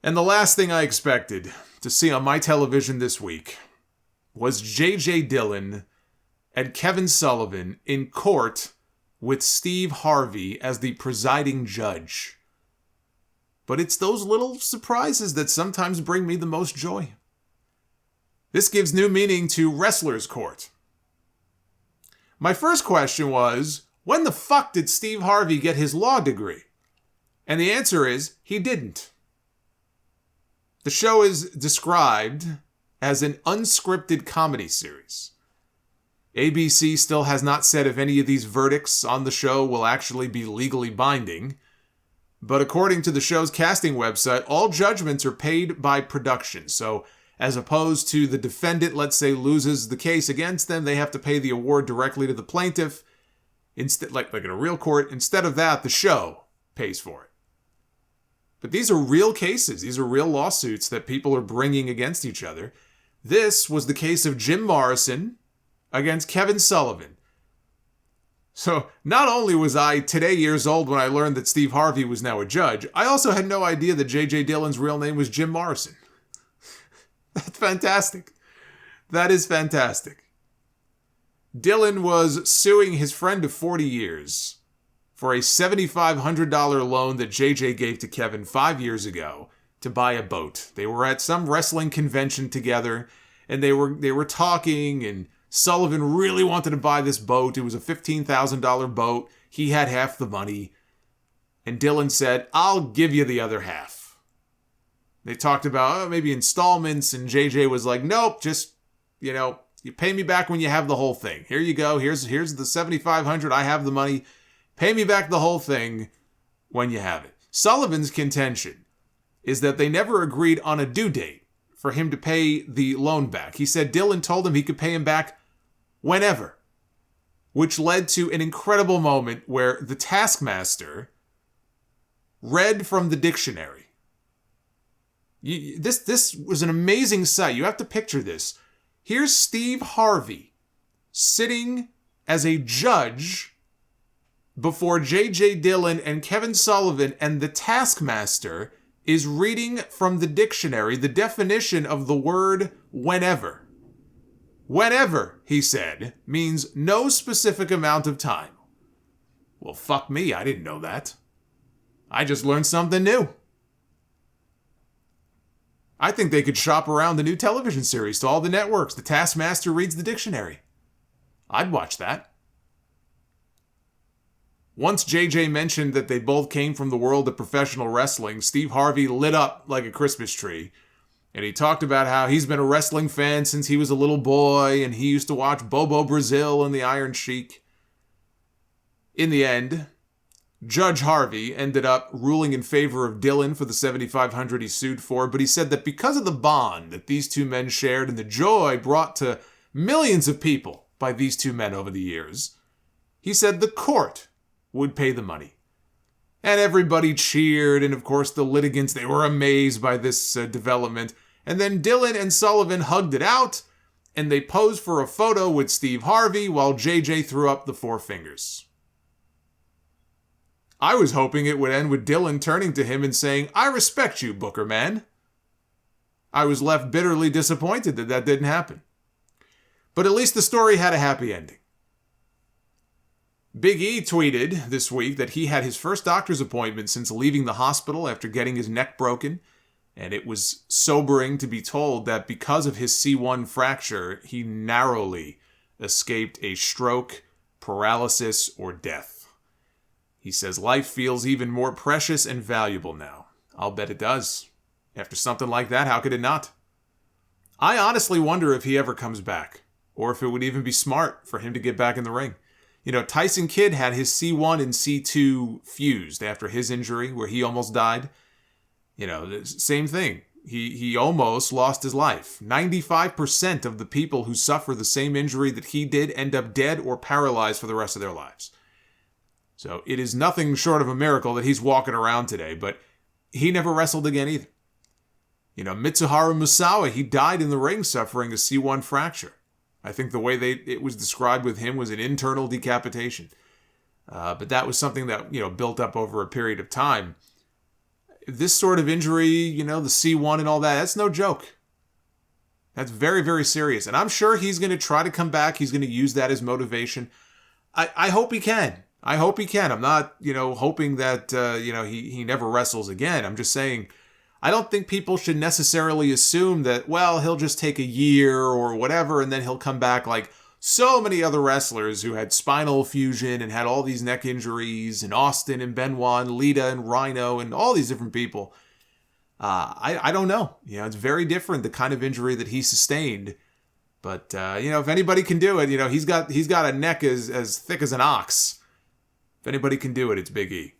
And the last thing I expected to see on my television this week was JJ Dillon and Kevin Sullivan in court with Steve Harvey as the presiding judge. But it's those little surprises that sometimes bring me the most joy. This gives new meaning to Wrestler's Court. My first question was, when the fuck did Steve Harvey get his law degree? And the answer is, he didn't. The show is described as an unscripted comedy series. ABC still has not said if any of these verdicts on the show will actually be legally binding, but according to the show's casting website, all judgments are paid by production. So as opposed to the defendant, let's say, loses the case against them, they have to pay the award directly to the plaintiff, instead, like in a real court. Instead of that, the show pays for it. But these are real cases. These are real lawsuits that people are bringing against each other. This was the case of Jim Morrison against Kevin Sullivan. So not only was I today years old when I learned that Steve Harvey was now a judge, I also had no idea that JJ Dillon's real name was Jim Morrison. That's fantastic. That is fantastic. Dillon was suing his friend of 40 years for a $7,500 loan that JJ gave to Kevin 5 years ago to buy a boat. They were at some wrestling convention together, and they were talking, and Sullivan really wanted to buy this boat. It was a $15,000 boat. He had half the money. And Dillon said, I'll give you the other half. They talked about maybe installments, and JJ was like, nope, just, you pay me back when you have the whole thing. Here you go. Here's the $7,500. I have the money. Pay me back the whole thing when you have it. Sullivan's contention is that they never agreed on a due date for him to pay the loan back. He said Dillon told him he could pay him back whenever, which led to an incredible moment where the taskmaster read from the dictionary. This was an amazing sight. You have to picture this. Here's Steve Harvey sitting as a judge before JJ Dillon and Kevin Sullivan, and the taskmaster is reading from the dictionary the definition of the word whenever. Whenever, he said, means no specific amount of time. Well, fuck me, I didn't know that. I just learned something new. I think they could shop around the new television series to all the networks. The taskmaster reads the dictionary. I'd watch that. Once JJ mentioned that they both came from the world of professional wrestling, Steve Harvey lit up like a Christmas tree. And he talked about how he's been a wrestling fan since he was a little boy, and he used to watch Bobo Brazil and the Iron Sheik. In the end, Judge Harvey ended up ruling in favor of Dillon for the $7,500 he sued for, but he said that because of the bond that these two men shared and the joy brought to millions of people by these two men over the years, he said the court would pay the money. And everybody cheered, and of course the litigants, they were amazed by this development. And then Dillon and Sullivan hugged it out, and they posed for a photo with Steve Harvey while JJ threw up the four fingers. I was hoping it would end with Dillon turning to him and saying, I respect you, Booker man. I was left bitterly disappointed that didn't happen. But at least the story had a happy ending. Big E tweeted this week that he had his first doctor's appointment since leaving the hospital after getting his neck broken, and it was sobering to be told that because of his C1 fracture, he narrowly escaped a stroke, paralysis, or death. He says life feels even more precious and valuable now. I'll bet it does. After something like that, how could it not? I honestly wonder if he ever comes back, or if it would even be smart for him to get back in the ring. Tyson Kidd had his C1 and C2 fused after his injury where he almost died. Same thing. He almost lost his life. 95% of the people who suffer the same injury that he did end up dead or paralyzed for the rest of their lives. So it is nothing short of a miracle that he's walking around today, but he never wrestled again either. Mitsuharu Musawa, he died in the ring suffering a C1 fracture. I think the way it was described with him was an internal decapitation. But that was something that, built up over a period of time. This sort of injury, you know, the C1 and all that, that's no joke. That's very, very serious. And I'm sure he's going to try to come back. He's going to use that as motivation. I hope he can. I hope he can. I'm not, you know, hoping that, he never wrestles again. I'm just saying, I don't think people should necessarily assume that, well, he'll just take a year or whatever, and then he'll come back like so many other wrestlers who had spinal fusion and had all these neck injuries, and Austin and Benoit and Lita and Rhino and all these different people. I don't know. You know, it's very different, the kind of injury that he sustained. But, if anybody can do it, you know, he's got a neck as thick as an ox. If anybody can do it, it's Big E.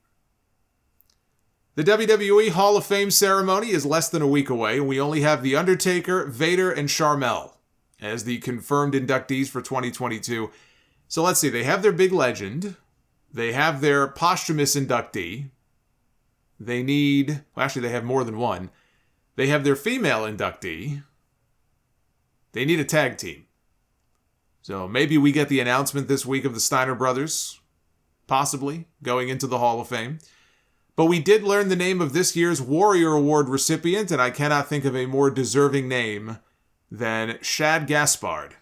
The WWE Hall of Fame ceremony is less than a week away, and we only have The Undertaker, Vader, and Sharmell as the confirmed inductees for 2022. So let's see. They have their big legend. They have their posthumous inductee. They have more than one. They have their female inductee. They need a tag team. So maybe we get the announcement this week of the Steiner brothers, possibly, going into the Hall of Fame. But we did learn the name of this year's Warrior Award recipient, and I cannot think of a more deserving name than Shad Gaspard,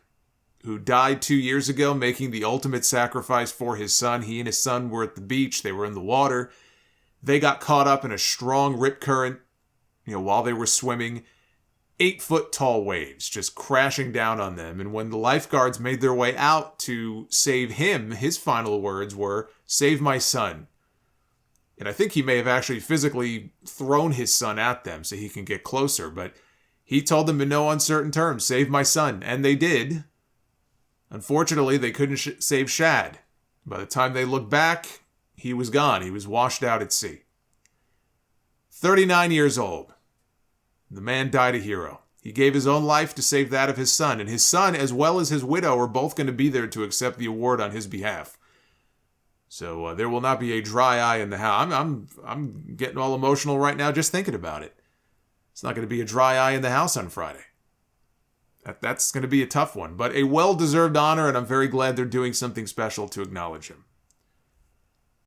who died 2 years ago making the ultimate sacrifice for his son. He and his son were at the beach. They were in the water. They got caught up in a strong rip current, while they were swimming. 8-foot tall waves just crashing down on them. And when the lifeguards made their way out to save him, his final words were, "Save my son." And I think he may have actually physically thrown his son at them so he can get closer. But he told them in no uncertain terms, "Save my son." And they did. Unfortunately, they couldn't save Shad. By the time they looked back, he was gone. He was washed out at sea. 39 years old. The man died a hero. He gave his own life to save that of his son, and his son, as well as his widow, are both going to be there to accept the award on his behalf. So there will not be a dry eye in the house. I'm getting all emotional right now just thinking about it. It's not going to be a dry eye in the house on Friday. That's going to be a tough one, but a well-deserved honor, and I'm very glad they're doing something special to acknowledge him.